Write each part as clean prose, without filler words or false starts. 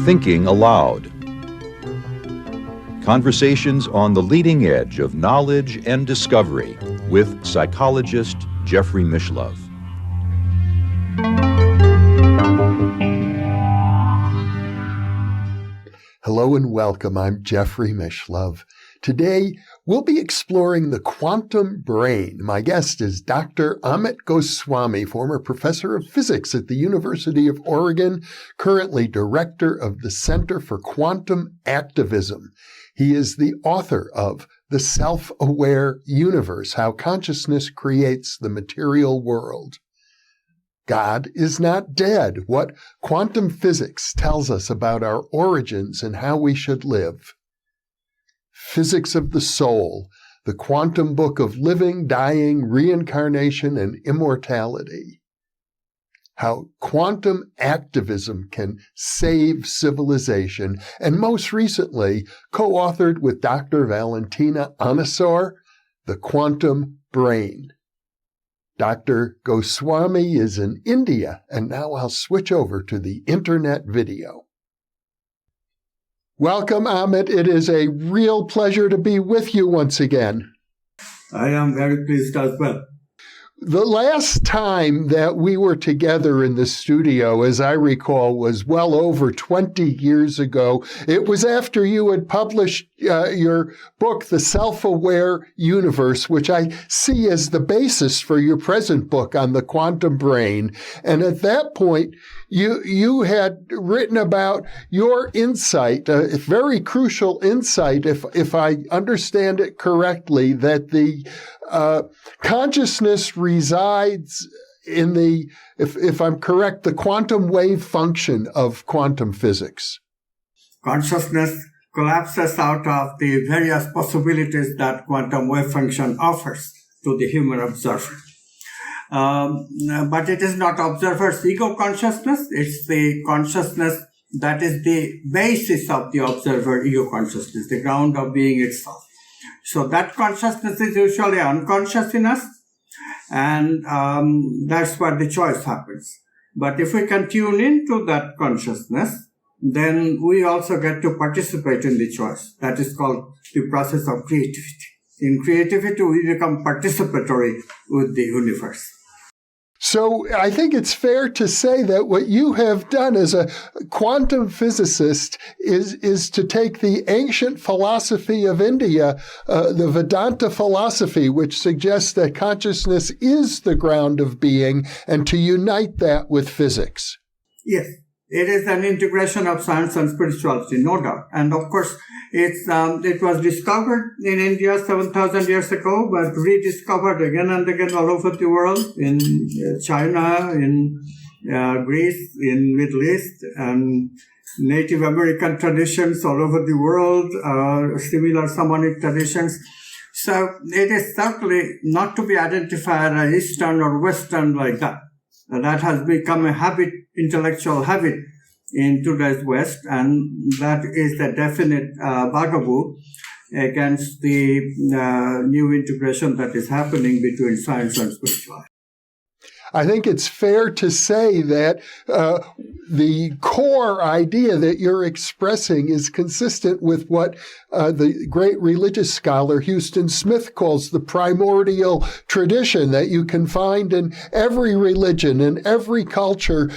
Thinking Aloud. Conversations on the leading edge of knowledge and discovery with psychologist Jeffrey Mishlove. Hello and welcome. I'm Jeffrey Mishlove. Today, we'll be exploring the quantum brain. My guest is Dr. Amit Goswami, former professor of physics at the University of Oregon, currently director of the Center for Quantum Activism. He is the author of The Self-Aware Universe, How Consciousness Creates the Material World. God is not dead. What quantum physics tells us about our origins and how we should live. Physics of the Soul, the quantum book of living, dying, reincarnation, and immortality. How quantum activism can save civilization. And most recently, co-authored with Dr. Valentina Anisor, The Quantum Brain. Dr. Goswami is in India, and now I'll switch over to the internet video. Welcome, Amit. It is a real pleasure to be with you once again. I am very pleased as well. The last time that we were together in the studio, as I recall, was well over 20 years ago. It was after you had published your book, The Self-Aware Universe, which I see as the basis for your present book on the quantum brain. And at that point, you had written about your insight, a very crucial insight, if I understand it correctly, that the consciousness resides in the, if I'm correct, the quantum wave function of quantum physics. Consciousness collapses out of the various possibilities that quantum wave function offers to the human observer. But it is not observer's ego consciousness, it's the consciousness that is the basis of the observer ego consciousness, the ground of being itself. So that consciousness is usually unconscious in us, and that's where the choice happens. But if we can tune into that consciousness, then we also get to participate in the choice. That is called the process of creativity. In creativity, we become participatory with the universe. So I think it's fair to say that what you have done as a quantum physicist is to take the ancient philosophy of India, the Vedanta philosophy, which suggests that consciousness is the ground of being, and to unite that with physics. Yes, it is an integration of science and spirituality, no doubt. And of course, it was discovered in India 7,000 years ago, but rediscovered again and again all over the world, in China, in Greece, in Middle East, and Native American traditions all over the world, similar shamanic traditions. So it is certainly not to be identified as Eastern or Western like that. That has become a habit, intellectual habit in today's West, and that is a definite bugaboo against the new integration that is happening between science and spirituality. I think it's fair to say that the core idea that you're expressing is consistent with what the great religious scholar Houston Smith calls the primordial tradition that you can find in every religion and every culture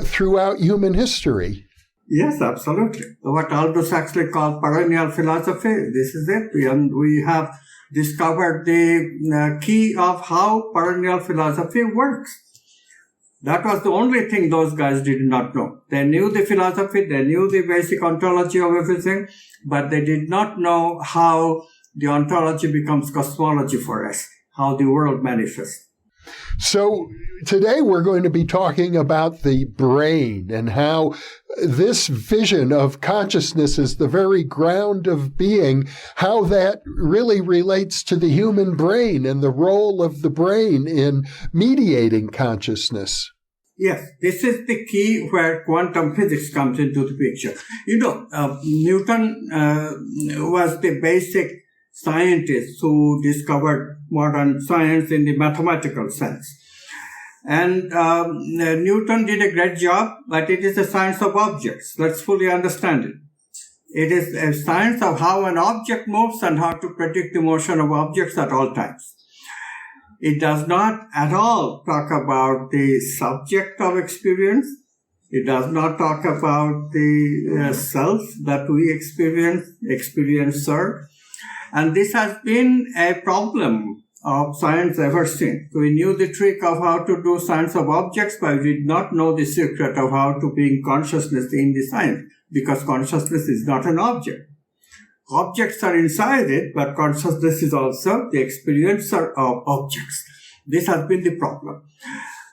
throughout human history. Yes, absolutely. What Aldous Huxley called perennial philosophy, this is it. We have discovered the key of how perennial philosophy works. That was the only thing those guys did not know. They knew the philosophy, they knew the basic ontology of everything, but they did not know how the ontology becomes cosmology for us, how the world manifests. So today we're going to be talking about the brain and how this vision of consciousness as the very ground of being, how that really relates to the human brain and the role of the brain in mediating consciousness. Yes, this is the key where quantum physics comes into the picture. Newton was the basic scientist who discovered modern science in the mathematical sense. And Newton did a great job, but it is a science of objects. Let's fully understand it. It is a science of how an object moves and how to predict the motion of objects at all times. It does not at all talk about the subject of experience. It does not talk about the self that we experience, experiencer. And this has been a problem of science ever since. We knew the trick of how to do science of objects, but we did not know the secret of how to bring consciousness in the science, because consciousness is not an object. Objects are inside it, but consciousness is also the experiencer of objects. This has been the problem.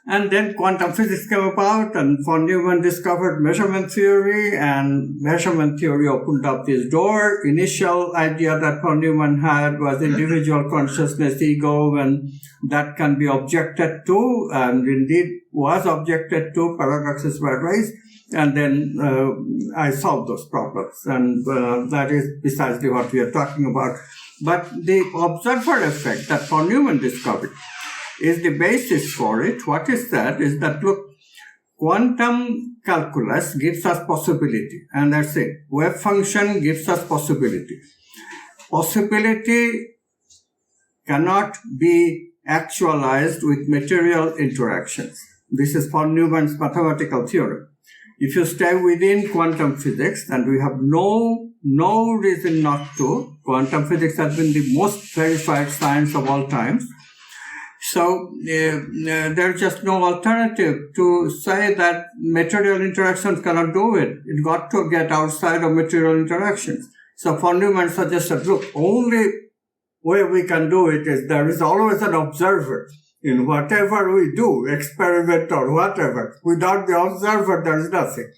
And then quantum physics came about, and von Neumann discovered measurement theory, and measurement theory opened up this door. Initial idea that von Neumann had was individual consciousness, ego, and that can be objected to, and indeed was objected to, paradoxes were raised, and then I solved those problems, and that is precisely what we are talking about. But the observer effect that von Neumann discovered is the basis for it. What is that? Is that, look, quantum calculus gives us possibility, and that's it. Wave function gives us possibility. Possibility cannot be actualized with material interactions. This is von Neumann's mathematical theorem. If you stay within quantum physics, and we have no reason not to, quantum physics has been the most verified science of all times. So there's just no alternative to say that material interactions cannot do it. It got to get outside of material interactions. So von Neumann suggested, look, only way we can do it is there is always an observer in whatever we do, experiment or whatever. Without the observer, there is nothing.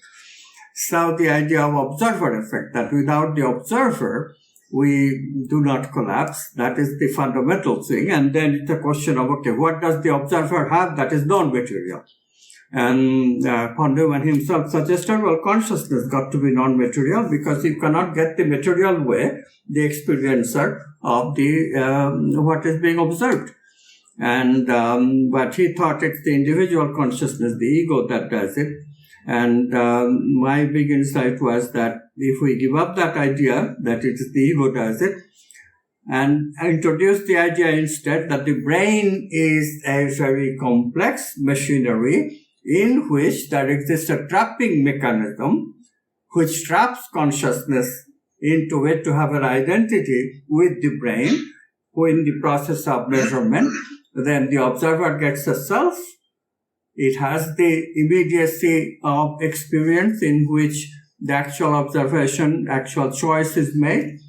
So the idea of observer effect, that without the observer, we do not collapse. That is the fundamental thing. And then it's a question of, okay, what does the observer have that is non-material? And von Neumann himself suggested, well, consciousness got to be non-material, because you cannot get the material way, the experiencer of the what is being observed. And but he thought it's the individual consciousness, the ego, that does it. And my big insight was that if we give up that idea that it is the ego does it, and introduce the idea instead that the brain is a very complex machinery in which there exists a trapping mechanism which traps consciousness into it to have an identity with the brain, who in the process of measurement, then the observer gets a self. It has the immediacy of experience in which the actual observation, actual choice is made.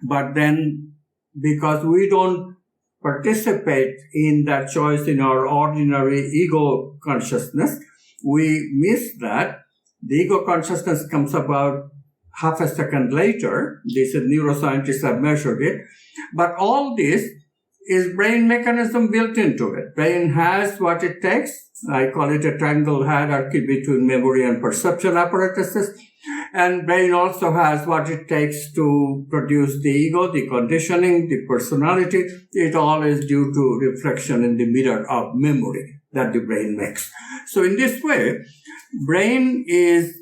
But then, because we don't participate in that choice in our ordinary ego consciousness, we miss that. The ego consciousness comes about half a second later. These neuroscientists have measured it. But all this is brain mechanism built into it. Brain has what it takes. I call it a triangle hierarchy between memory and perception apparatuses. And brain also has what it takes to produce the ego, the conditioning, the personality. It all is due to reflection in the mirror of memory that the brain makes. So in this way, brain is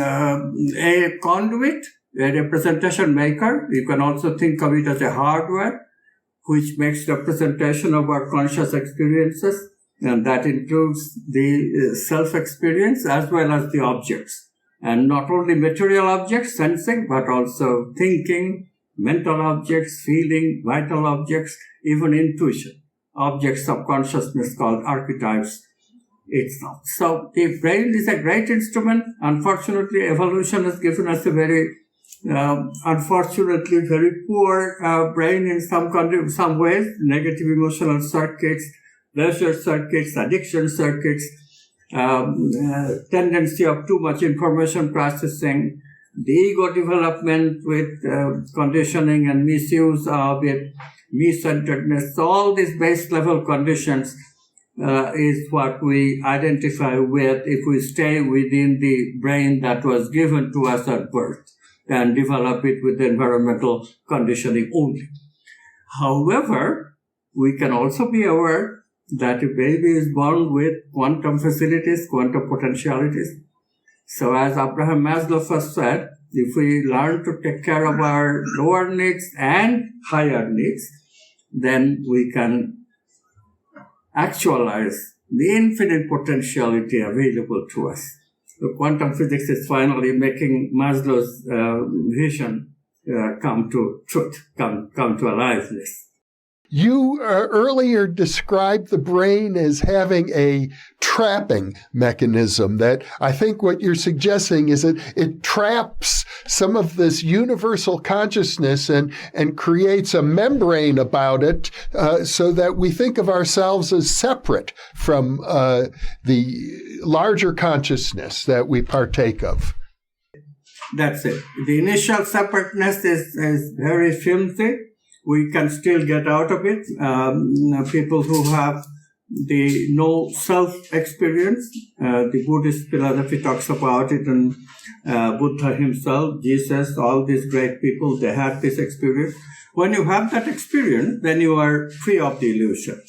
a conduit, a representation maker. You can also think of it as a hardware which makes representation of our conscious experiences, and that includes the self-experience as well as the objects. And not only material objects, sensing, but also thinking, mental objects, feeling, vital objects, even intuition, objects of consciousness called archetypes itself. So the brain is a great instrument. Unfortunately, evolution has given us a very unfortunately very poor brain in some ways, negative emotional circuits, pleasure circuits, addiction circuits, tendency of too much information processing, the ego development with conditioning and misuse of it, me-centeredness. So all these base level conditions is what we identify with if we stay within the brain that was given to us at birth and develop it with environmental conditioning only. However, we can also be aware that a baby is born with quantum facilities, quantum potentialities. So as Abraham Maslow first said, if we learn to take care of our lower needs and higher needs, then we can actualize the infinite potentiality available to us. So quantum physics is finally making Maslow's vision come to truth, come to aliveness. You earlier described the brain as having a trapping mechanism. That I think what you're suggesting is that it traps some of this universal consciousness and creates a membrane about it so that we think of ourselves as separate from the larger consciousness that we partake of. That's it. The initial separateness is very flimsy. We can still get out of it. People who have the no self experience, the Buddhist philosophy talks about it, and Buddha himself, Jesus, all these great people, they had this experience. When you have that experience, then you are free of the illusion.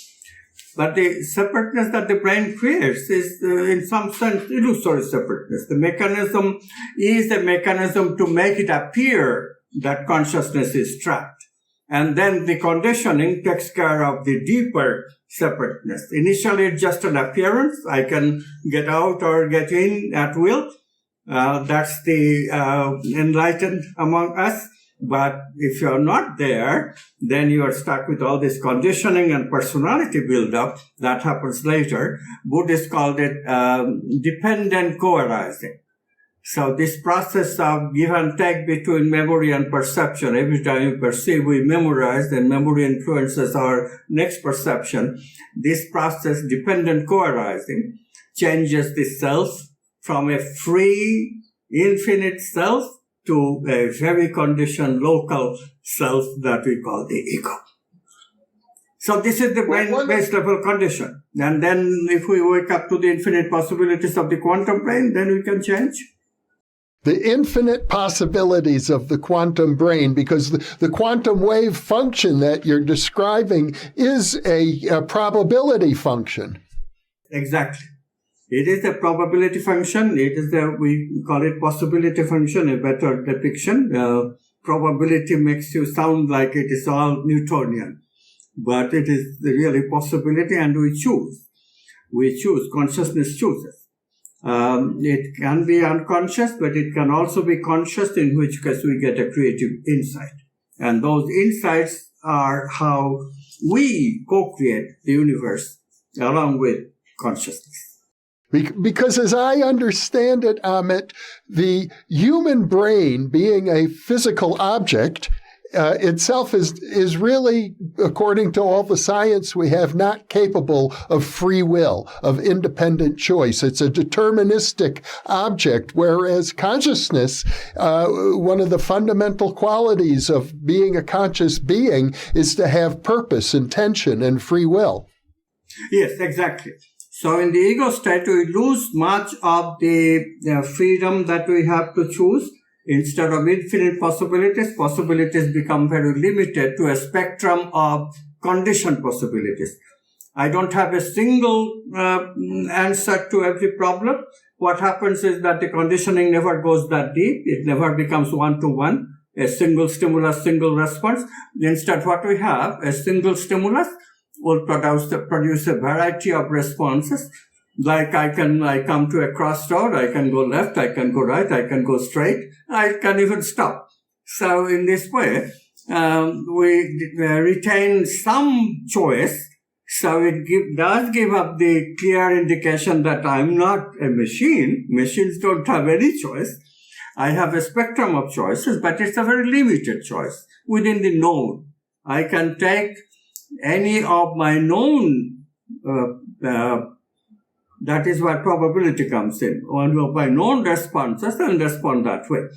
But the separateness that the brain creates is, in some sense, illusory separateness. The mechanism is a mechanism to make it appear that consciousness is trapped. And then the conditioning takes care of the deeper separateness. Initially, it's just an appearance. I can get out or get in at will. That's the enlightened among us. But if you're not there, then you are stuck with all this conditioning and personality build-up. That happens later. Buddhists called it dependent coarizing. So this process of give and take between memory and perception, every time you perceive, we memorize, then memory influences our next perception. This process, dependent coarizing, changes the self from a free, infinite self to a very conditioned local self that we call the ego. So this is the brain-based level condition. And then if we wake up to the infinite possibilities of the quantum brain, then we can change. The infinite possibilities of the quantum brain, because the quantum wave function that you're describing is a probability function. Exactly. It is a probability function. It is we call it possibility function, a better depiction. Probability makes you sound like it is all Newtonian, but it is really possibility, and we choose. We choose. Consciousness chooses. It can be unconscious, but it can also be conscious, in which case we get a creative insight. And those insights are how we co-create the universe along with consciousness. Because as I understand it, Amit, the human brain, being a physical object, itself is really, according to all the science we have, not capable of free will, of independent choice. It's a deterministic object, whereas consciousness, one of the fundamental qualities of being a conscious being is to have purpose, intention, and free will. Yes, exactly. So in the ego state, we lose much of the freedom that we have to choose. Instead of infinite possibilities, possibilities become very limited to a spectrum of conditioned possibilities. I don't have a single answer to every problem. What happens is that the conditioning never goes that deep. It never becomes one-to-one, a single stimulus, single response. Instead, what we have, a single stimulus will produce a variety of responses. Like I come to a crossroad, I can go left, I can go right, I can go straight, I can even stop. So in this way, we retain some choice. So it does give up the clear indication that I'm not a machine. Machines don't have any choice. I have a spectrum of choices, but it's a very limited choice within the known. I can take any of my known that is where probability comes in. One of my known responses and respond that way.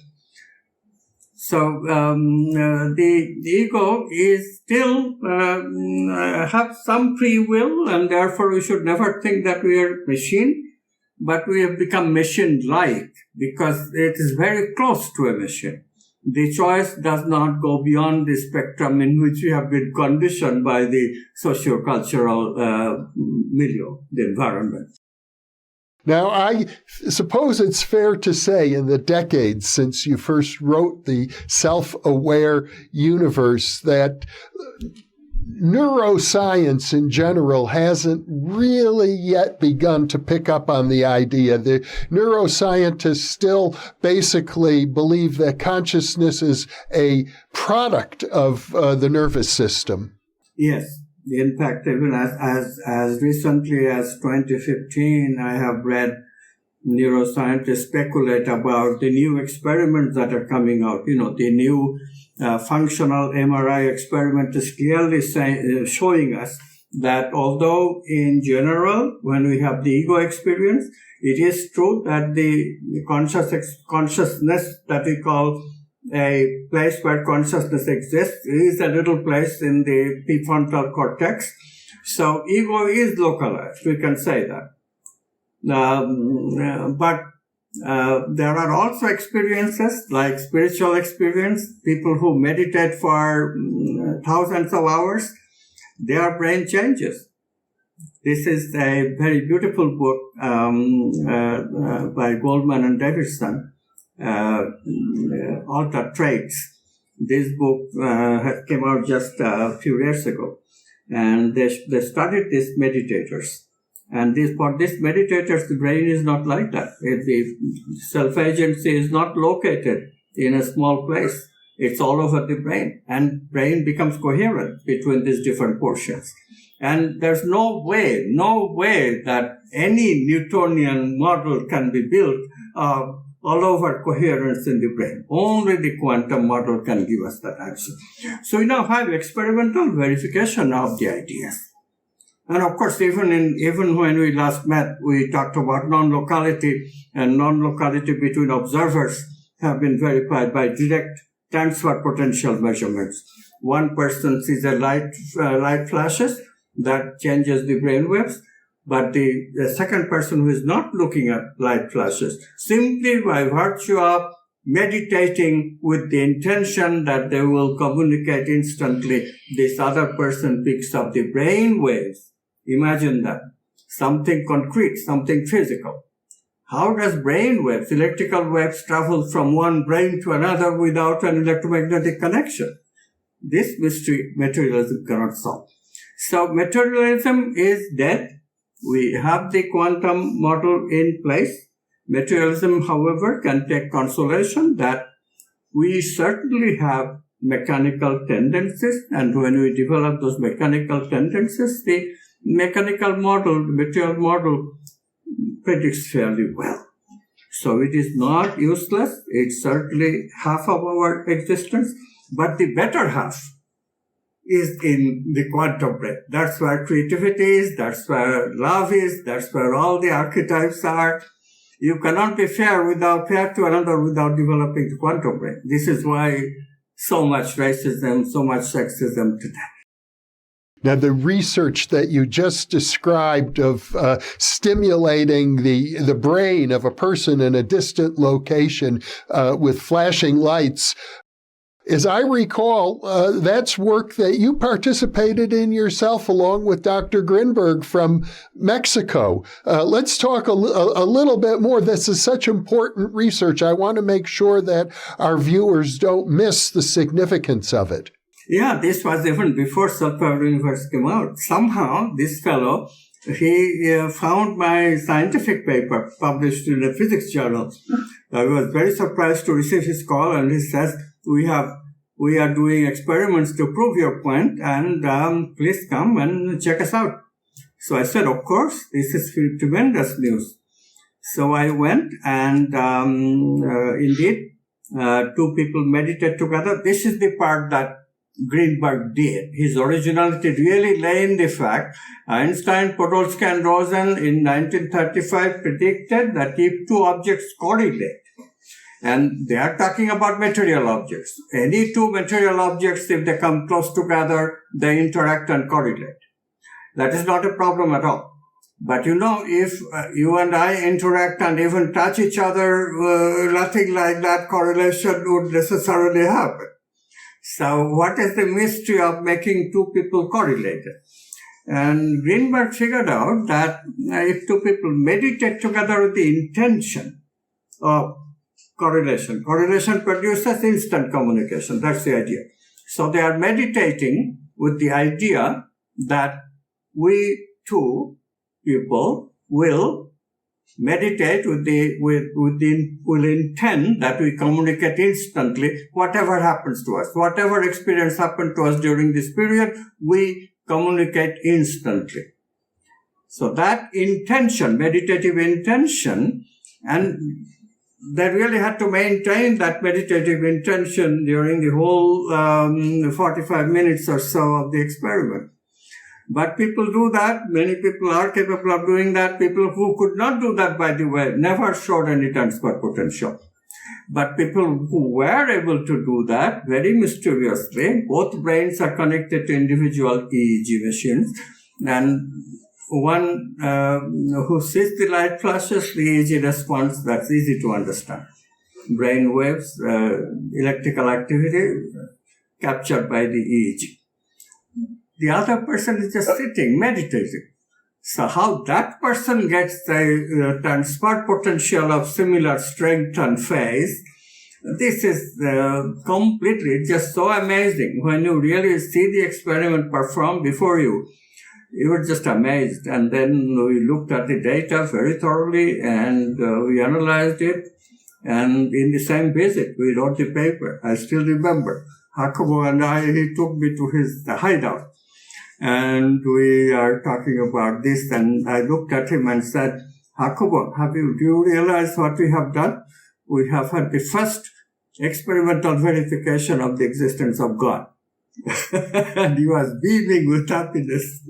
So the ego is still have some free will, and therefore we should never think that we are machine, but we have become machine-like because it is very close to a machine. the choice does not go beyond the spectrum in which we have been conditioned by the socio-cultural milieu, the environment. Now, I suppose it's fair to say in the decades since you first wrote the self-aware universe that neuroscience in general hasn't really yet begun to pick up on the idea. The neuroscientists still basically believe that consciousness is a product of the nervous system. Yes. In fact, even as recently as 2015, I have read neuroscientists speculate about the new experiments that are coming out. The new functional MRI experiment is clearly showing us that although in general, when we have the ego experience, it is true that the consciousness that we call a place where consciousness exists is a little place in the prefrontal cortex. So ego is localized, we can say that. But there are also experiences like spiritual experience, people who meditate for thousands of hours, their brain changes. This is a very beautiful book by Goldman and Davidson, Altered Traits. This book came out just a few years ago, and they studied these meditators. And for these meditators, the brain is not like that. The self-agency is not located in a small place. It's all over the brain, and brain becomes coherent between these different portions. And there's no way that any Newtonian model can be built all over coherence in the brain. Only the quantum model can give us that answer. So we now have experimental verification of the ideas. And of course, even when we last met, we talked about non-locality, and non-locality between observers have been verified by direct transfer potential measurements. One person sees a light flashes that changes the brain waves, but the second person who is not looking at light flashes, simply by virtue of meditating with the intention that they will communicate instantly, this other person picks up the brain waves. Imagine that. Something concrete, something physical. How does brain waves, electrical waves, travel from one brain to another without an electromagnetic connection? This mystery materialism cannot solve. So materialism is dead. We have the quantum model in place. Materialism, however, can take consolation that we certainly have mechanical tendencies, and when we develop those mechanical tendencies, the mechanical model, the material model, predicts fairly well. So it is not useless. It's certainly half of our existence, but the better half is in the quantum brain. That's where creativity is, that's where love is, that's where all the archetypes are. You cannot be fair to another without developing the quantum brain. This is why so much racism, so much sexism today. Now, the research that you just described of stimulating the brain of a person in a distant location with flashing lights, as I recall, that's work that you participated in yourself along with Dr. Grinberg from Mexico. Let's talk a little bit more. This is such important research. I want to make sure that our viewers don't miss the significance of it. Yeah, this was even before Self-aware Universe came out. Somehow, this fellow, he found my scientific paper published in a physics journal. I was very surprised to receive his call, and he says, we are doing experiments to prove your point, and please come and check us out. So I said, of course, this is tremendous news. So I went, and indeed, two people meditate together. This is the part that Grinberg did. His originality really lay in the fact Einstein, Podolsky, and Rosen in 1935 predicted that if two objects correlate, and they are talking about material objects, any two material objects, if they come close together, they interact and correlate. That is not a problem at all. But if you and I interact and even touch each other, nothing like that correlation would necessarily happen. So what is the mystery of making two people correlated? And Grinberg figured out that if two people meditate together with the intention of correlation produces instant communication. That's the idea. So they are meditating with the idea that we two people will meditate will intend that we communicate instantly whatever happens to us. Whatever experience happened to us during this period, we communicate instantly. So that intention, meditative intention, and they really had to maintain that meditative intention during the whole 45 minutes or so of the experiment. But people do that. Many people are capable of doing that. People who could not do that, by the way, never showed any transfer potential. But people who were able to do that, very mysteriously, both brains are connected to individual EEG machines. And one who sees the light flashes, the EEG response, that's easy to understand. Brain waves, electrical activity captured by the EEG. The other person is just sitting, meditating. So how that person gets the transfer potential of similar strength and phase, this is completely just so amazing. When you really see the experiment performed before you, you were just amazed. And then we looked at the data very thoroughly and we analyzed it. And in the same visit, we wrote the paper. I still remember. Hakubo and he took me to his hideout. And we are talking about this, and I looked at him and said, Hakubo, do you realize what we have done? We have had the first experimental verification of the existence of God. And he was beaming with happiness.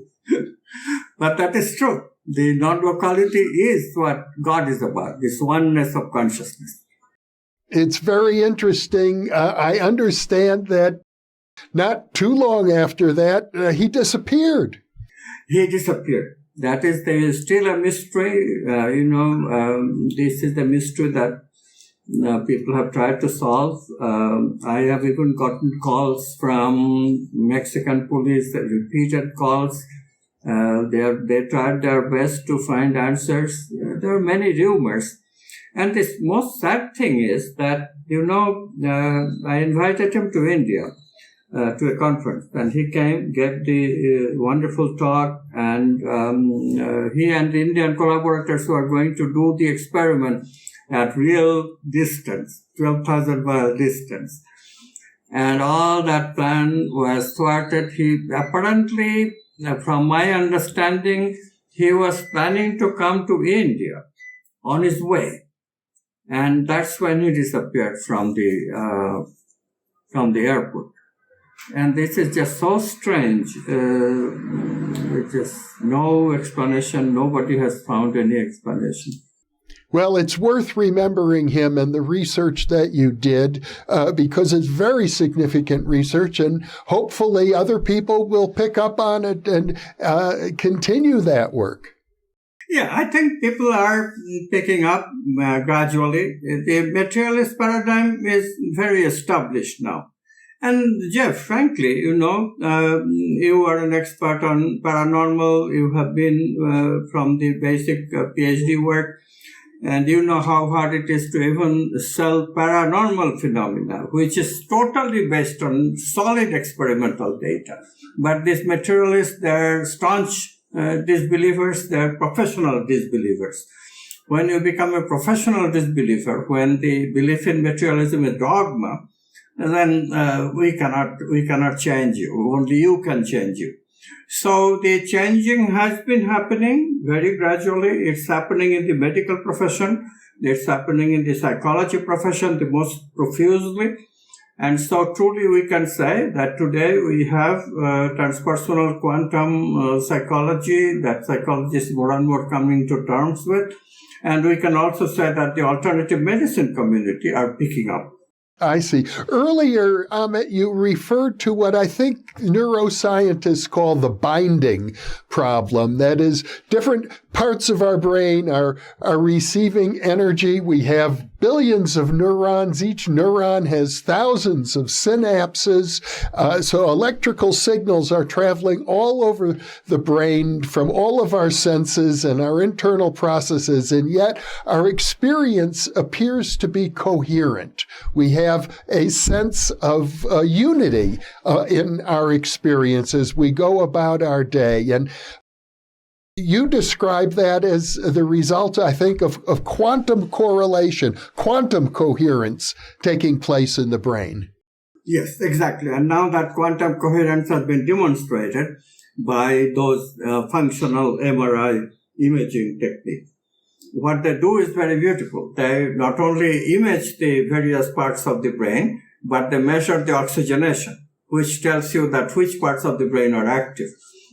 But that is true. The non-locality is what God is about, this oneness of consciousness. It's very interesting. I understand that not too long after that, he disappeared. He disappeared. That is, there is still a mystery. This is the mystery that people have tried to solve. I have even gotten calls from Mexican police, repeated calls. They tried their best to find answers. There are many rumors. And the most sad thing is that, I invited him to India. To a conference, and he came, gave the wonderful talk, and he and the Indian collaborators were going to do the experiment at real distance, 12,000 mile distance. And all that plan was thwarted. He apparently, from my understanding, he was planning to come to India on his way. And that's when he disappeared from the airport. And this is just so strange. There's just no explanation. Nobody has found any explanation. Well, it's worth remembering him and the research that you did because it's very significant research, and hopefully other people will pick up on it and continue that work. Yeah, I think people are picking up gradually. The materialist paradigm is very established now. And Jeff, frankly, you are an expert on paranormal. You have been from the basic PhD work, and you know how hard it is to even sell paranormal phenomena, which is totally based on solid experimental data. But these materialists, they're staunch disbelievers, they're professional disbelievers. When you become a professional disbeliever, when the belief in materialism is dogma, then we cannot change you. Only you can change you. So the changing has been happening very gradually. It's happening in the medical profession. It's happening in the psychology profession the most profusely. And so truly we can say that today we have transpersonal quantum psychology that psychologists more and more coming to terms with. And we can also say that the alternative medicine community are picking up. I see. Earlier, Amit, you referred to what I think neuroscientists call the binding problem. That is, different parts of our brain are receiving energy. We have billions of neurons. Each neuron has thousands of synapses. So electrical signals are traveling all over the brain from all of our senses and our internal processes, and yet our experience appears to be coherent. We have a sense of unity in our experience as we go about our day. And you describe that as the result, I think, of quantum correlation, quantum coherence taking place in the brain. Yes, exactly. And now that quantum coherence has been demonstrated by those functional MRI imaging techniques. What they do is very beautiful. They not only image the various parts of the brain, but they measure the oxygenation, which tells you that which parts of the brain are active.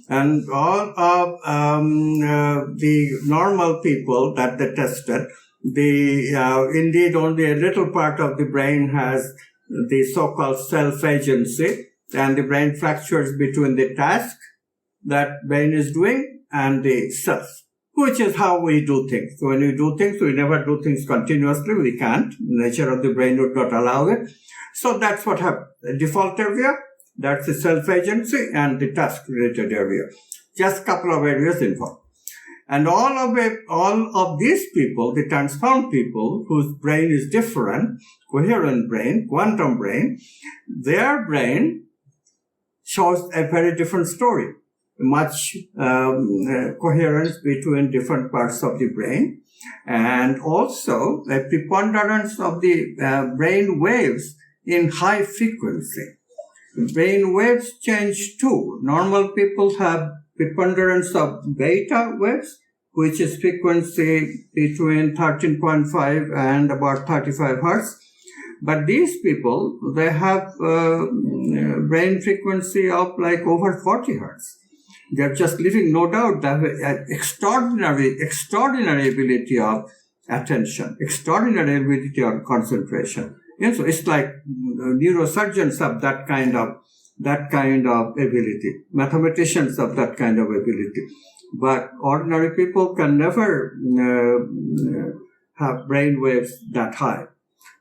And all of the normal people that they tested, indeed only a little part of the brain has the so-called self-agency, and the brain fluctuates between the task that brain is doing and the self, which is how we do things. So when we do things, we never do things continuously. We can't. The nature of the brain would not allow it. So that's what happens. The default area, that's the self-agency, and the task-related area. Just a couple of areas involved. And all of these people, the transformed people whose brain is different, coherent brain, quantum brain, their brain shows a very different story. Much coherence between different parts of the brain, and also a preponderance of the brain waves in high frequency. Brain waves change too. Normal people have preponderance of beta waves, which is frequency between 13.5 and about 35 hertz. But these people, they have brain frequency of like over 40 hertz. They're just living, no doubt, they have an extraordinary ability of attention, extraordinary ability of concentration. And so it's like neurosurgeons have that kind of ability, mathematicians have that kind of ability. But ordinary people can never have brain waves that high.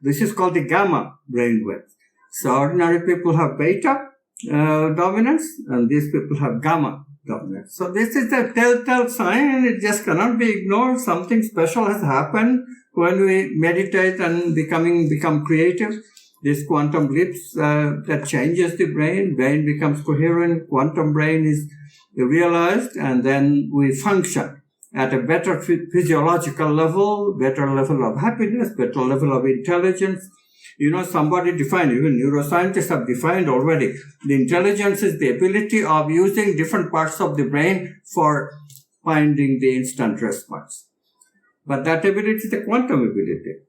This is called the gamma brain waves. So ordinary people have beta dominance, and these people have gamma dominance. So this is a telltale sign. It just cannot be ignored. Something special has happened when we meditate and become creative. This quantum leaps that changes the brain. Brain becomes coherent. Quantum brain is realized, and then we function at a better physiological level, better level of happiness, better level of intelligence. You know, somebody defined, even neuroscientists have defined already, the intelligence is the ability of using different parts of the brain for finding the instant response. But that ability is the quantum ability.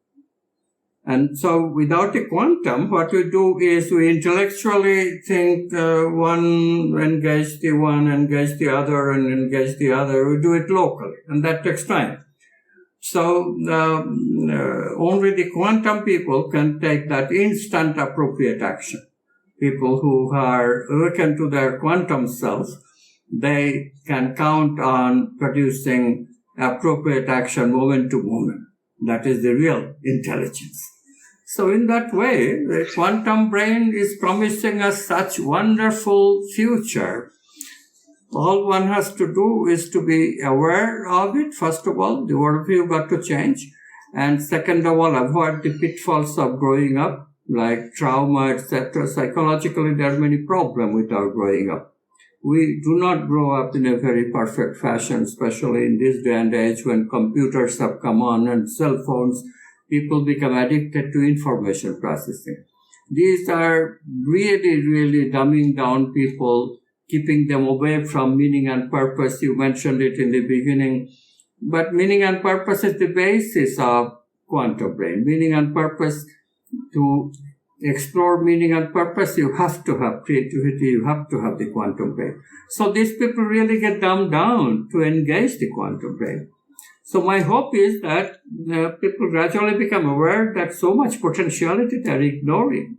And so without the quantum, what we do is we intellectually think one, engage the one, engage the other, and engage the other. We do it locally, and that takes time. So only the quantum people can take that instant appropriate action. People who are awakened to their quantum self, they can count on producing appropriate action moment to moment. That is the real intelligence. So in that way, the quantum brain is promising us such wonderful future. All one has to do is to be aware of it. First of all, the worldview got to change. And second of all, avoid the pitfalls of growing up, like trauma, etc. Psychologically, there are many problems with our growing up. We do not grow up in a very perfect fashion, especially in this day and age when computers have come on and cell phones. People become addicted to information processing. These are really, really dumbing down people, keeping them away from meaning and purpose. You mentioned it in the beginning. But meaning and purpose is the basis of quantum brain. Meaning and purpose, to explore meaning and purpose, you have to have creativity, you have to have the quantum brain. So these people really get dumbed down to engage the quantum brain. So my hope is that people gradually become aware that so much potentiality they are ignoring,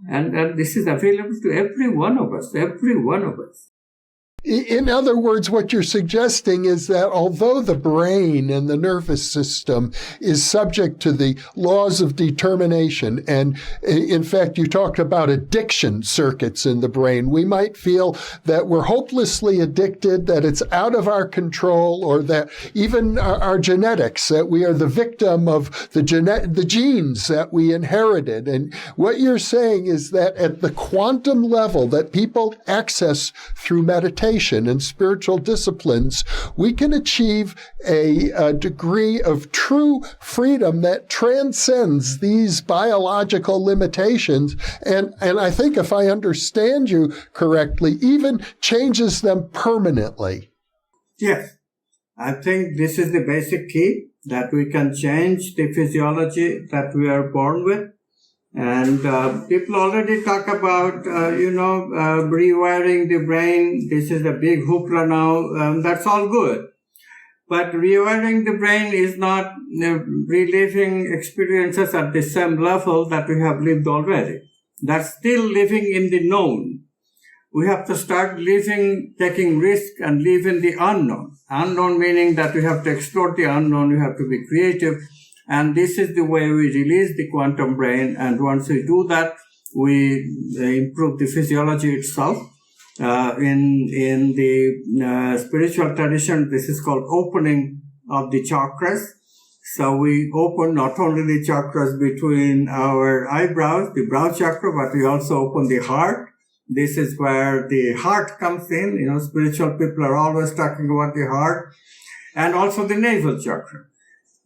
and this is available to every one of us. In other words, what you're suggesting is that although the brain and the nervous system is subject to the laws of determination, and in fact, you talked about addiction circuits in the brain, we might feel that we're hopelessly addicted, that it's out of our control, or that even our genetics, that we are the victim of the genes that we inherited. And what you're saying is that at the quantum level that people access through meditation and spiritual disciplines, we can achieve a degree of true freedom that transcends these biological limitations. And I think if I understand you correctly, even changes them permanently. Yes. I think this is the basic key, that we can change the physiology that we are born with. And people already talk about, rewiring the brain. This is a big hoopla now. That's all good. But rewiring the brain is not reliving experiences at the same level that we have lived already. That's still living in the known. We have to start living, taking risk and live in the unknown. Unknown meaning that we have to explore the unknown, we have to be creative. And this is the way we release the quantum brain. And once we do that, we improve the physiology itself. In the spiritual tradition, this is called opening of the chakras. So we open not only the chakras between our eyebrows, the brow chakra, but we also open the heart. This is where the heart comes in. Spiritual people are always talking about the heart, and also the navel chakra.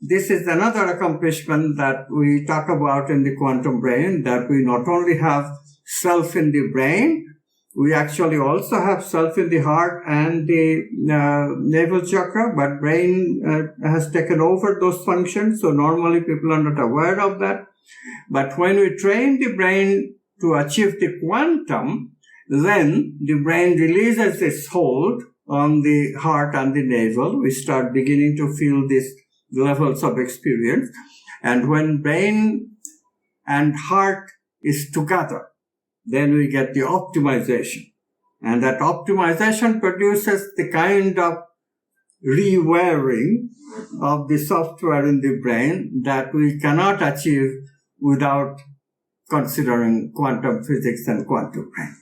This is another accomplishment that we talk about in the quantum brain, that we not only have self in the brain, we actually also have self in the heart and the navel chakra, but brain has taken over those functions. So normally people are not aware of that. But when we train the brain to achieve the quantum, then the brain releases its hold on the heart and the navel. We start beginning to feel these levels of experience. And when brain and heart is together, then we get the optimization. And that optimization produces the kind of rewiring of the software in the brain that we cannot achieve without considering quantum physics and quantum brain.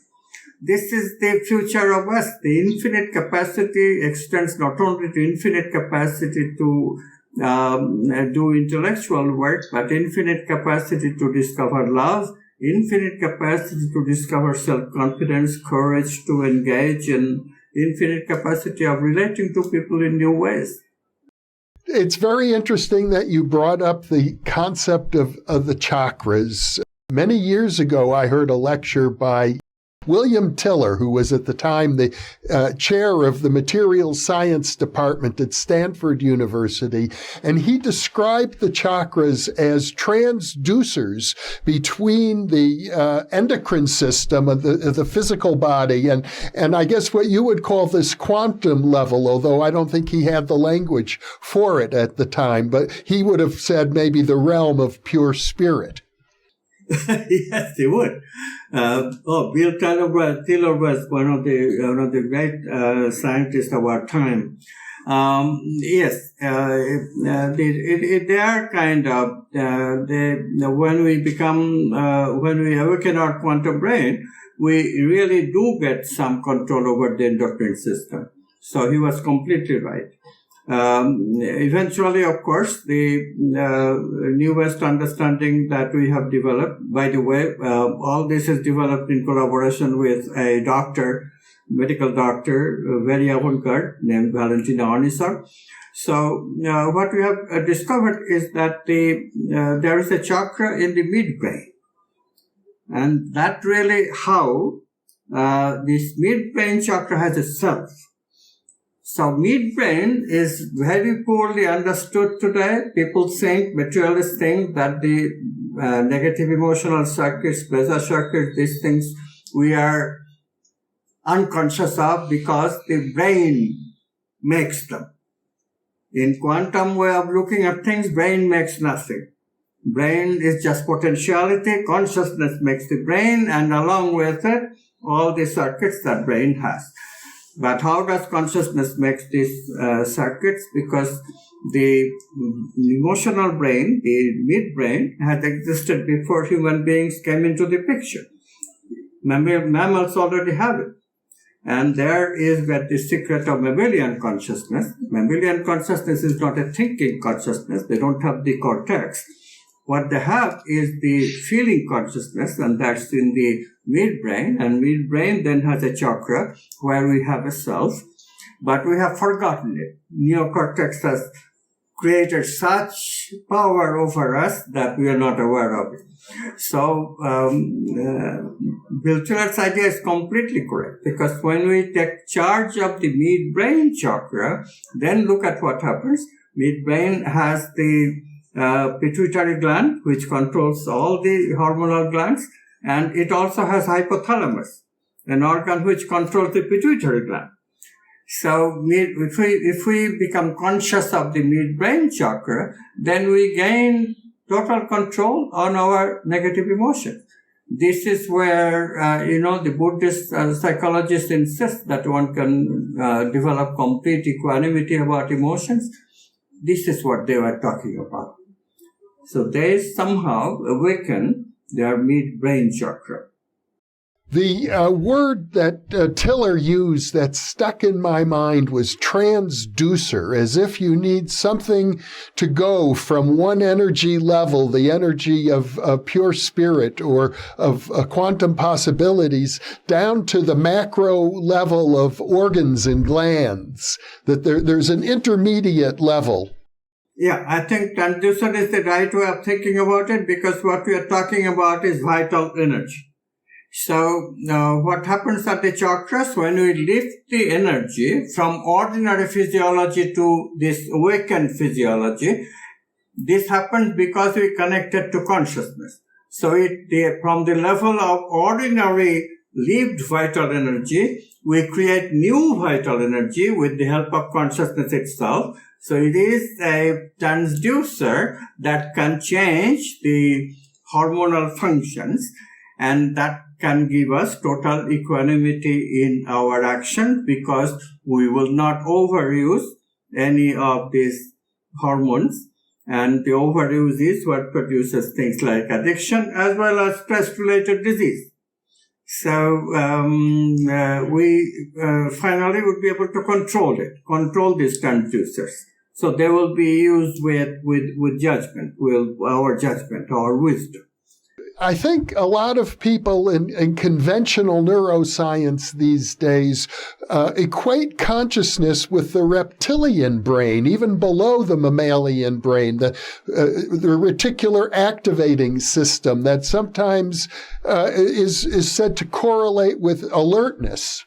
This is the future of us. The infinite capacity extends not only to infinite capacity to do intellectual work, but infinite capacity to discover love, infinite capacity to discover self-confidence, courage to engage, and infinite capacity of relating to people in new ways. It's very interesting that you brought up the concept of the chakras. Many years ago, I heard a lecture by William Tiller, who was at the time the chair of the material science department at Stanford University, and he described the chakras as transducers between the endocrine system of the physical body and I guess what you would call this quantum level, although I don't think he had the language for it at the time, but he would have said maybe the realm of pure spirit. Yes, they would. Bill Tiller was one of the great scientists of our time. Yes, they are kind of when we awaken our quantum brain, we really do get some control over the endocrine system. So he was completely right. Eventually, of course, the newest understanding that we have developed, by the way, all this is developed in collaboration with a medical doctor, very avant-garde, named Valentina Ornisar. So what we have discovered is that there is a chakra in the midbrain. And that really how this midbrain chakra has a self. So midbrain is very poorly understood today. People think, materialists think that the negative emotional circuits, pleasure circuits, these things we are unconscious of because the brain makes them. In quantum way of looking at things, brain makes nothing. Brain is just potentiality. Consciousness makes the brain, and along with it, all the circuits that brain has. But how does consciousness make these circuits? Because the emotional brain, the midbrain, has existed before human beings came into the picture. Mammals already have it. And there is where the secret of mammalian consciousness. Mammalian consciousness is not a thinking consciousness. They don't have the cortex. What they have is the feeling consciousness, and that's in the midbrain. And midbrain then has a chakra where we have a self, but we have forgotten it. Neocortex has created such power over us that we are not aware of it. So, Bill Tiller's idea is completely correct, because when we take charge of the midbrain chakra, then look at what happens. Midbrain has the pituitary gland, which controls all the hormonal glands, and it also has hypothalamus, an organ which controls the pituitary gland. So if we become conscious of the midbrain chakra, then we gain total control on our negative emotions. This is where, the Buddhist psychologists insist that one can develop complete equanimity about emotions. This is what they were talking about. So they somehow awaken their midbrain chakra. The word that Tiller used that stuck in my mind was transducer, as if you need something to go from one energy level, the energy of pure spirit or of quantum possibilities, down to the macro level of organs and glands, that there's an intermediate level. Yeah, I think transducer is the right way of thinking about it, because what we are talking about is vital energy. So what happens at the chakras when we lift the energy from ordinary physiology to this awakened physiology? This happens because we connected to consciousness. So from the level of ordinary lived vital energy, we create new vital energy with the help of consciousness itself. So it is a transducer that can change the hormonal functions, and that can give us total equanimity in our action, because we will not overuse any of these hormones. And the overuse is what produces things like addiction as well as stress-related disease. So we finally would be able to control these transducers. So they will be used with judgment, with our judgment, our wisdom. I think a lot of people in conventional neuroscience these days equate consciousness with the reptilian brain, even below the mammalian brain, the reticular activating system that sometimes is said to correlate with alertness.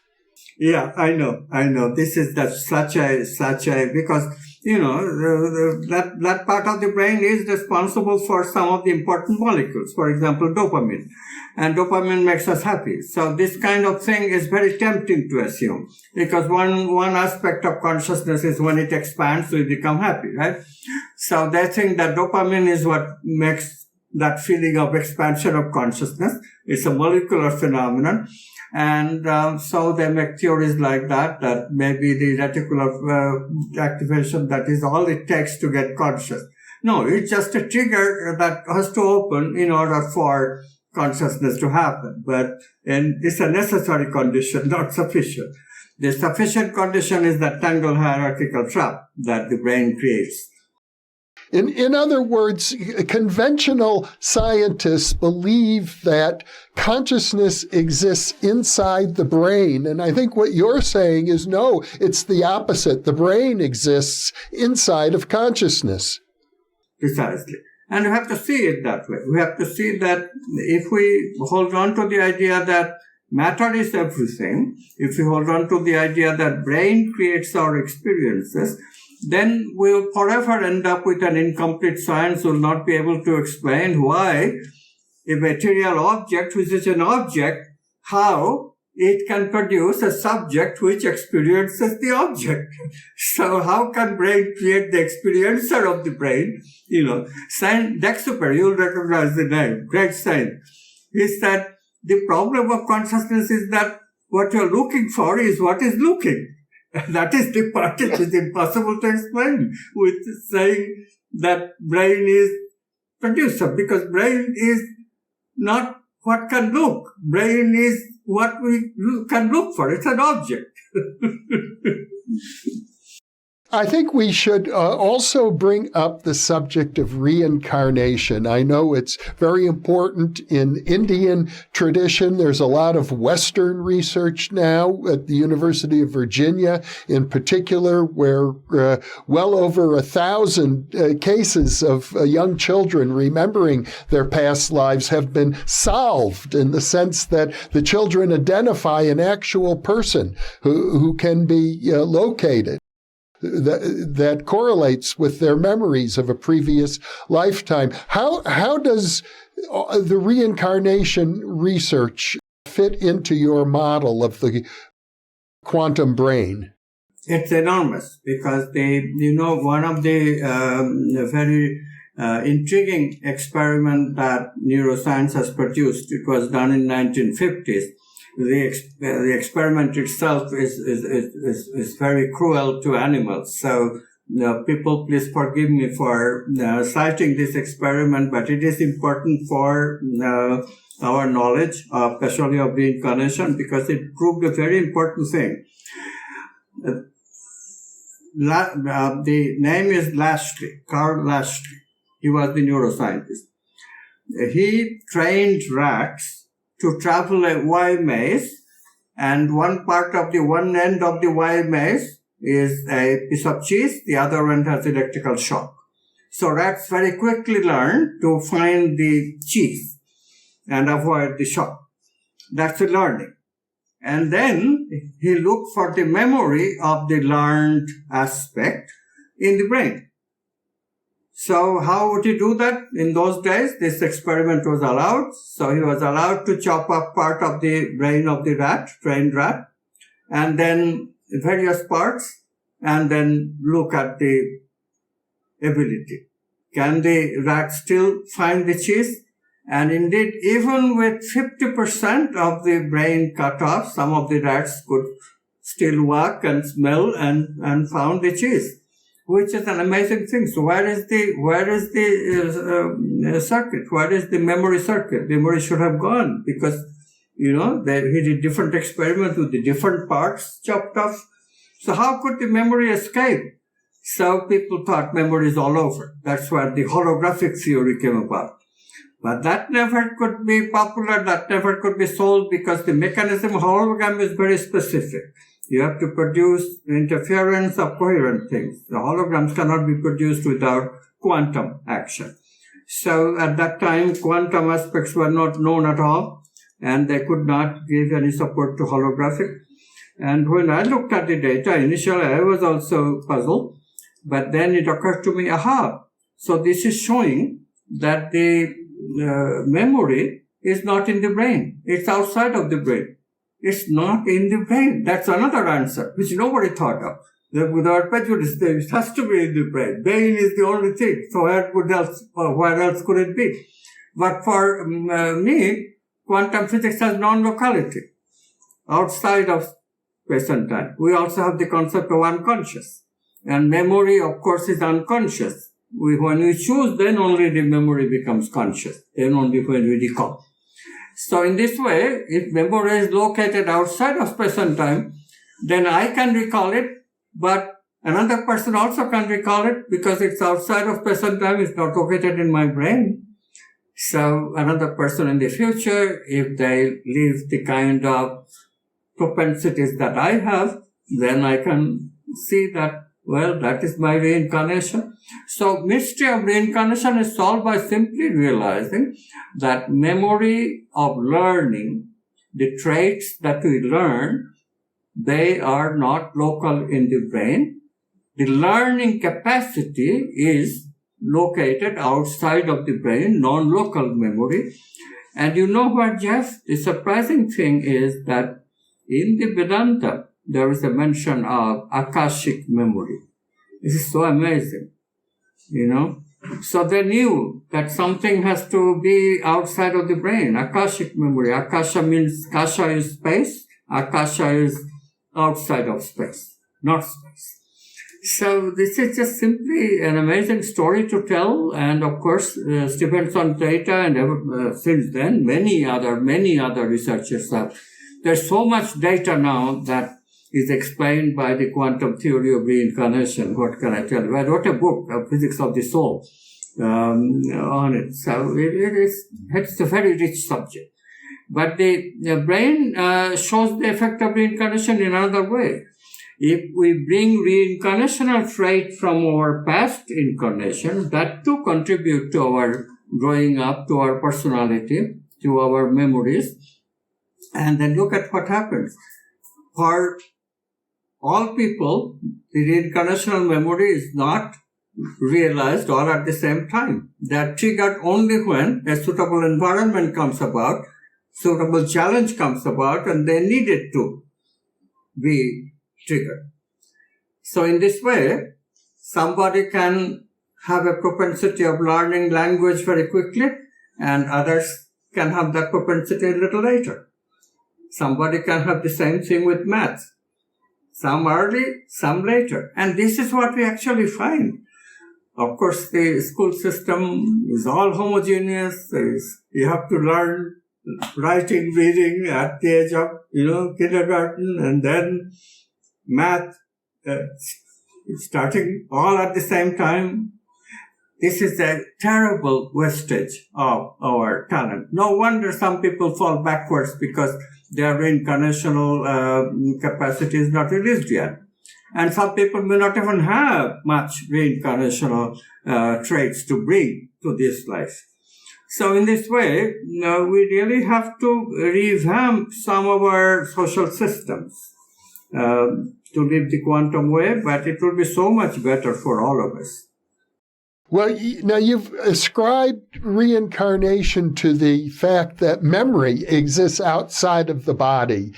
Yeah, I know. This is such a because that part of the brain is responsible for some of the important molecules. For example, dopamine, and dopamine makes us happy. So this kind of thing is very tempting to assume, because one aspect of consciousness is when it expands, we become happy, right? So they think that dopamine is what makes that feeling of expansion of consciousness. It's a molecular phenomenon. And so they make theories like that maybe the reticular activation, that is all it takes to get conscious. No, it's just a trigger that has to open in order for consciousness to happen. And it's a necessary condition, not sufficient. The sufficient condition is that tangled hierarchical trap that the brain creates. In other words, conventional scientists believe that consciousness exists inside the brain. And I think what you're saying is, no, it's the opposite. The brain exists inside of consciousness. Precisely. And we have to see it that way. We have to see that if we hold on to the idea that matter is everything, if we hold on to the idea that brain creates our experiences, then we'll forever end up with an incomplete science. We'll not be able to explain why a material object, which is an object, how it can produce a subject which experiences the object. So how can brain create the experiencer of the brain? Saint-Exupéry, you'll recognize the name, great saint. He said the problem of consciousness is that what you're looking for is what is looking. And that is the part which is impossible to explain with saying that brain is producer, because brain is not what can look. Brain is what we can look for. It's an object. I think we should also bring up the subject of reincarnation. I know it's very important in Indian tradition. There's a lot of Western research now at the University of Virginia, in particular, where well over 1,000 cases of young children remembering their past lives have been solved, in the sense that the children identify an actual person who can be located. That correlates with their memories of a previous lifetime. How does the reincarnation research fit into your model of the quantum brain? It's enormous, because one of the very intriguing experiment that neuroscience has produced, it was done in 1950s. The experiment itself is very cruel to animals. So, people, please forgive me for citing this experiment, but it is important for our knowledge, especially of reincarnation, because it proved a very important thing. The name is Lashley, Carl Lashley. He was the neuroscientist. He trained rats to travel a Y maze, and one end of the Y maze is a piece of cheese, the other end has electrical shock. So rats very quickly learn to find the cheese and avoid the shock. That's a learning. And then he looked for the memory of the learned aspect in the brain. So how would he do that? In those days, this experiment was allowed. So he was allowed to chop up part of the brain of the trained rat, and then various parts, and then look at the ability. Can the rat still find the cheese? And indeed, even with 50% of the brain cut off, some of the rats could still walk and smell and found the cheese, which is an amazing thing. So where is the circuit? Where is the memory circuit? Memory should have gone, because, he did different experiments with the different parts chopped off. So how could the memory escape? So people thought memory is all over. That's where the holographic theory came about. But that never could be popular, that never could be solved, because the mechanism of hologram is very specific. You have to produce interference of coherent things. The holograms cannot be produced without quantum action. So at that time, quantum aspects were not known at all, and they could not give any support to holographic. And when I looked at the data, initially I was also puzzled, but then it occurred to me, so this is showing that the memory is not in the brain. It's outside of the brain. It's not in the brain. That's another answer, which nobody thought of. Without prejudice, it has to be in the brain. Brain is the only thing. So where else could it be? But for me, quantum physics has non-locality, outside of space and time. We also have the concept of unconscious. And memory, of course, is unconscious. When we choose, then only the memory becomes conscious. Then only when we recall. So in this way, if memory is located outside of space and time, then I can recall it, but another person also can recall it, because it's outside of space and time, it's not located in my brain. So another person in the future, if they live the kind of propensities that I have, then I can see that, well, that is my reincarnation. So mystery of reincarnation is solved by simply realizing that memory of learning, the traits that we learn, they are not local in the brain. The learning capacity is located outside of the brain, non-local memory. And you know what, Jeff? The surprising thing is that in the Vedanta, there is a mention of Akashic memory. This is so amazing, So they knew that something has to be outside of the brain, Akashic memory. Akasha means, Kasha is space, Akasha is outside of space, not space. So this is just simply an amazing story to tell, and of course, depends on data, and since then, many other researchers have. There's so much data now that is explained by the quantum theory of reincarnation. What can I tell you? I wrote a book, Physics of the Soul, on it. So it's a very rich subject. But the brain shows the effect of reincarnation in another way. If we bring reincarnational trait from our past incarnation, that too contribute to our growing up, to our personality, to our memories. And then look at what happens. For all people, the reincarnational memory is not realized all at the same time. They are triggered only when a suitable environment comes about, suitable challenge comes about, and they need it to be triggered. So in this way, somebody can have a propensity of learning language very quickly, and others can have that propensity a little later. Somebody can have the same thing with maths. Some early, some later. And this is what we actually find. Of course, the school system is all homogeneous. You have to learn writing, reading at the age of, kindergarten, and then math, starting all at the same time. This is a terrible wastage of our talent. No wonder some people fall backwards because their reincarnational capacity is not released yet. And some people may not even have much reincarnational traits to bring to this life. So in this way, we really have to revamp some of our social systems to live the quantum way, but it will be so much better for all of us. Well, now you've ascribed reincarnation to the fact that memory exists outside of the body.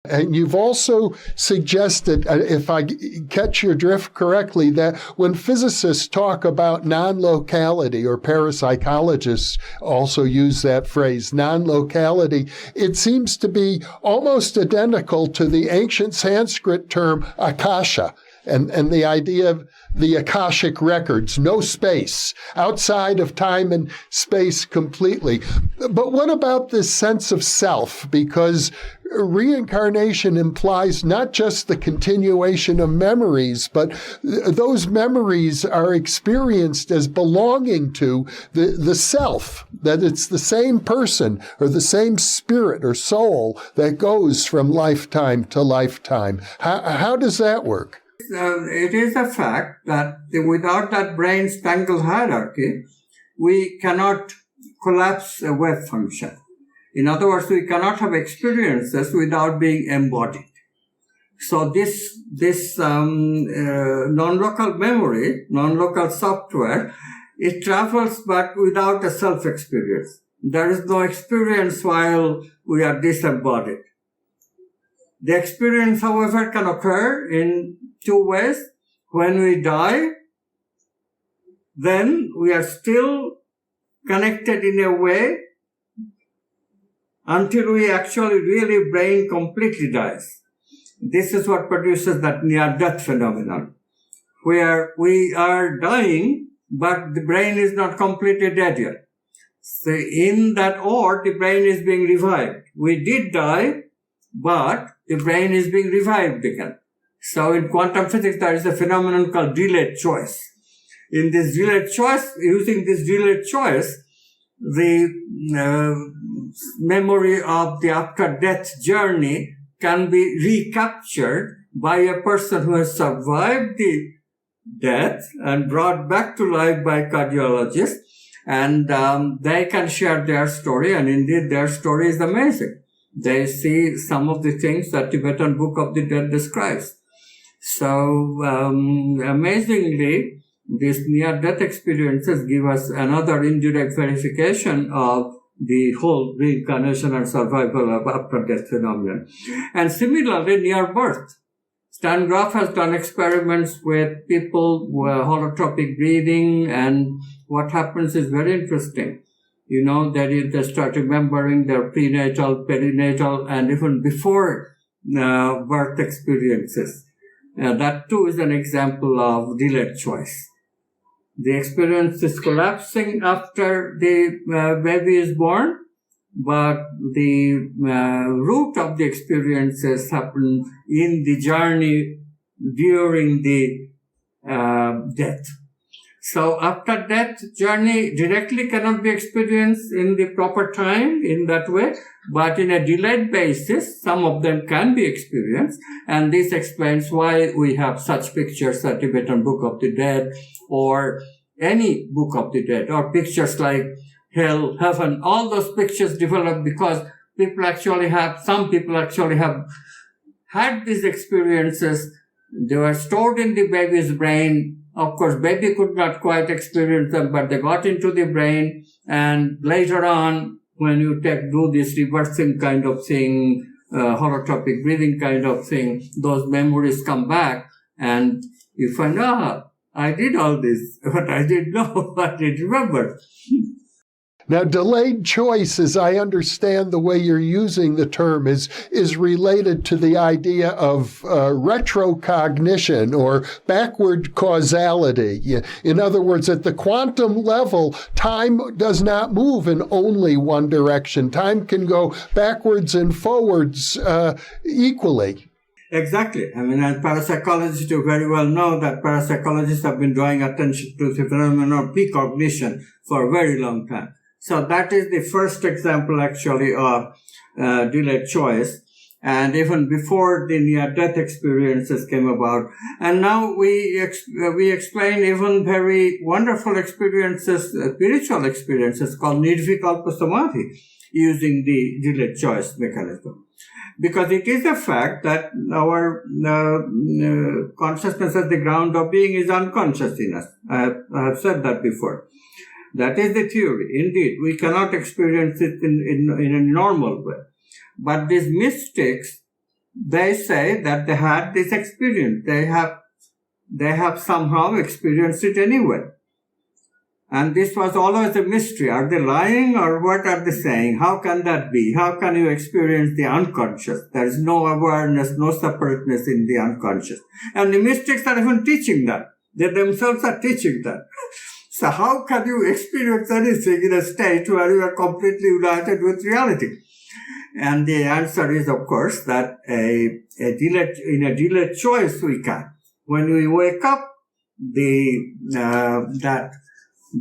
And you've also suggested, if I catch your drift correctly, that when physicists talk about non-locality, or parapsychologists also use that phrase, non-locality, it seems to be almost identical to the ancient Sanskrit term akasha, and the idea of the Akashic records, no space, outside of time and space completely. But what about this sense of self? Because reincarnation implies not just the continuation of memories, but those memories are experienced as belonging to the self, that it's the same person or the same spirit or soul that goes from lifetime to lifetime. How does that work? It is a fact that without that brain-spangled hierarchy, we cannot collapse a wave function. In other words, we cannot have experiences without being embodied. So this non-local memory, non-local software, it travels but without a self-experience. There is no experience while we are disembodied. The experience, however, can occur in two ways. When we die, then we are still connected in a way until we actually really brain completely dies. This is what produces that near-death phenomenon, where we are dying, but the brain is not completely dead yet. So in that or, the brain is being revived. We did die, but the brain is being revived again. So in quantum physics, there is a phenomenon called delayed choice. In this delayed choice, using this delayed choice, the memory of the after-death journey can be recaptured by a person who has survived the death and brought back to life by cardiologists, and they can share their story, and indeed their story is amazing. They see some of the things that Tibetan Book of the Dead describes. So amazingly, these near-death experiences give us another indirect verification of the whole reincarnation and survival of after-death phenomenon. And similarly, near-birth. Stan Grof has done experiments with people who are holotropic breathing, and what happens is very interesting. They start remembering their prenatal, perinatal, and even before birth experiences. That too is an example of delayed choice. The experience is collapsing after the baby is born, but the root of the experiences happen in the journey during the death. So after death, journey directly cannot be experienced in the proper time in that way, but in a delayed basis, some of them can be experienced. And this explains why we have such pictures at Tibetan Book of the Dead or any Book of the Dead, or pictures like hell, heaven. All those pictures develop because some people actually have had these experiences. They were stored in the baby's brain. Of course, baby could not quite experience them, but they got into the brain. And later on, when you do this reversing kind of thing, holotropic breathing kind of thing, those memories come back and you find, I did all this, but I didn't know, I didn't remember. Now, delayed choice, as I understand the way you're using the term, is related to the idea of retrocognition or backward causality. In other words, at the quantum level, time does not move in only one direction. Time can go backwards and forwards equally. Exactly. I mean, as parapsychologists, you very well know that parapsychologists have been drawing attention to the phenomenon of precognition for a very long time. So that is the first example, actually, of delayed choice. And even before the near-death experiences came about. And now we explain even very wonderful experiences, spiritual experiences called nirvikalpa samadhi, using the delayed choice mechanism. Because it is a fact that our consciousness as the ground of being is unconscious in us. I have said that before. That is the theory. Indeed, we cannot experience it in a normal way. But these mystics, they say that they had this experience. They have somehow experienced it anyway. And this was always a mystery. Are they lying or what are they saying? How can that be? How can you experience the unconscious? There is no awareness, no separateness in the unconscious. And the mystics are even teaching that. They themselves are teaching that. So how can you experience anything in a state where you are completely united with reality? And the answer is, of course, that in a delayed choice we can. When we wake up,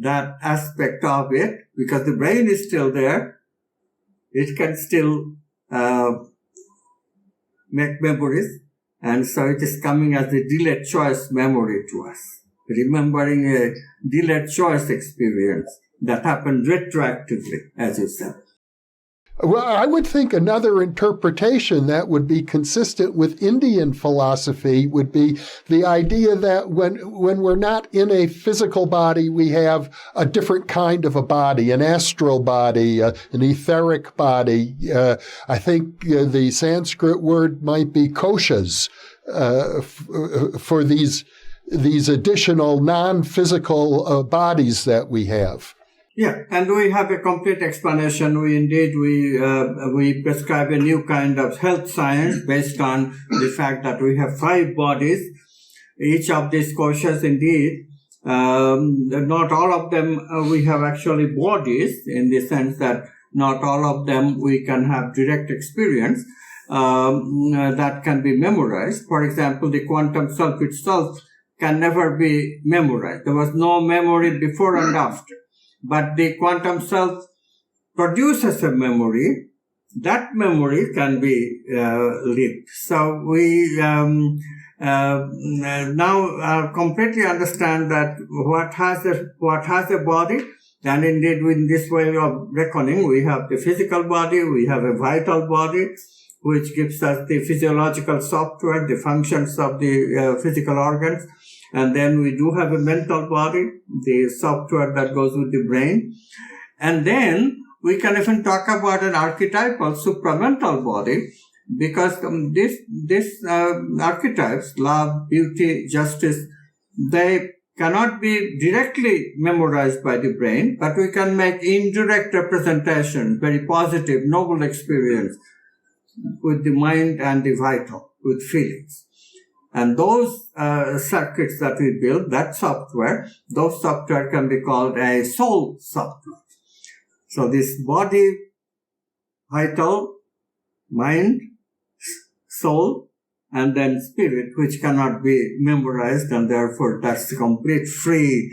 that aspect of it, because the brain is still there, it can still make memories, and so it is coming as a delayed choice memory to us. Remembering a delayed choice experience that happened retroactively, as you said. Well, I would think another interpretation that would be consistent with Indian philosophy would be the idea that when we're not in a physical body, we have a different kind of a body, an astral body, an etheric body. I think the Sanskrit word might be koshas for these additional non-physical bodies that we have. Yeah, and we have a complete explanation. We prescribe a new kind of health science based on the fact that we have 5 bodies. Each of these koshas, indeed, not all of them we have actually bodies, in the sense that not all of them we can have direct experience that can be memorized. For example, the quantum self itself can never be memorized. There was no memory before and after. But the quantum self produces a memory. That memory can be lived. So we now completely understand that what has a body, and indeed in this way of reckoning, we have the physical body, we have a vital body, which gives us the physiological software, the functions of the physical organs. And then we do have a mental body, the software that goes with the brain. And then we can even talk about an archetypal supramental body, because these archetypes, love, beauty, justice, they cannot be directly memorized by the brain, but we can make indirect representation, very positive, noble experience, with the mind and the vital, with feelings. And those circuits that we build, that software, those software can be called a soul software. So this body, vital, mind, soul, and then spirit, which cannot be memorized, and therefore that's the complete free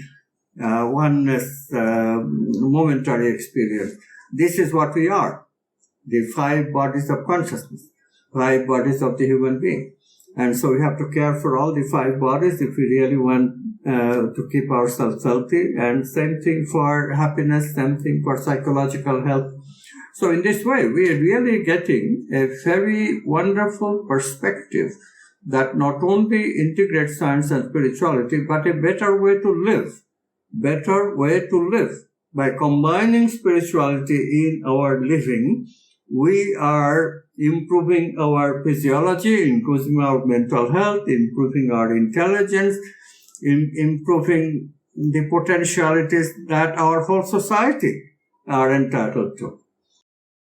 oneness, momentary experience. This is what we are, the 5 bodies of consciousness, 5 bodies of the human being. And so we have to care for all the 5 bodies if we really want to keep ourselves healthy. And same thing for happiness, same thing for psychological health. So in this way, we are really getting a very wonderful perspective that not only integrates science and spirituality, but a better way to live. Better way to live. By combining spirituality in our living, we are improving our physiology, improving our mental health, improving our intelligence, improving the potentialities that our whole society are entitled to.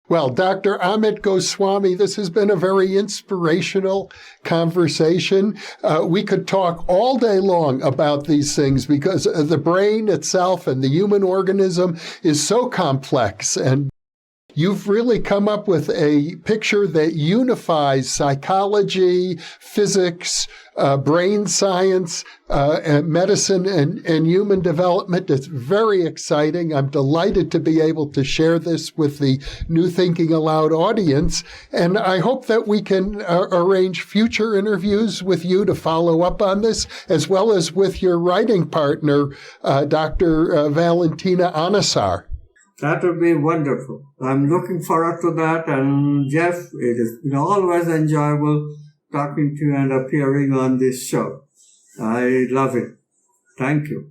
Well, Dr. Amit Goswami, this has been a very inspirational conversation. We could talk all day long about these things because the brain itself and the human organism is so complex, and you've really come up with a picture that unifies psychology, physics, brain science, and medicine and human development. It's very exciting. I'm delighted to be able to share this with the New Thinking Aloud audience. And I hope that we can arrange future interviews with you to follow up on this, as well as with your writing partner, Dr. Valentina Anasar. That would be wonderful. I'm looking forward to that. And Jeff, it has been always enjoyable talking to you and appearing on this show. I love it. Thank you.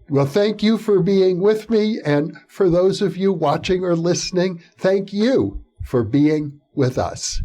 Well, thank you for being with me. And for those of you watching or listening, thank you for being with us.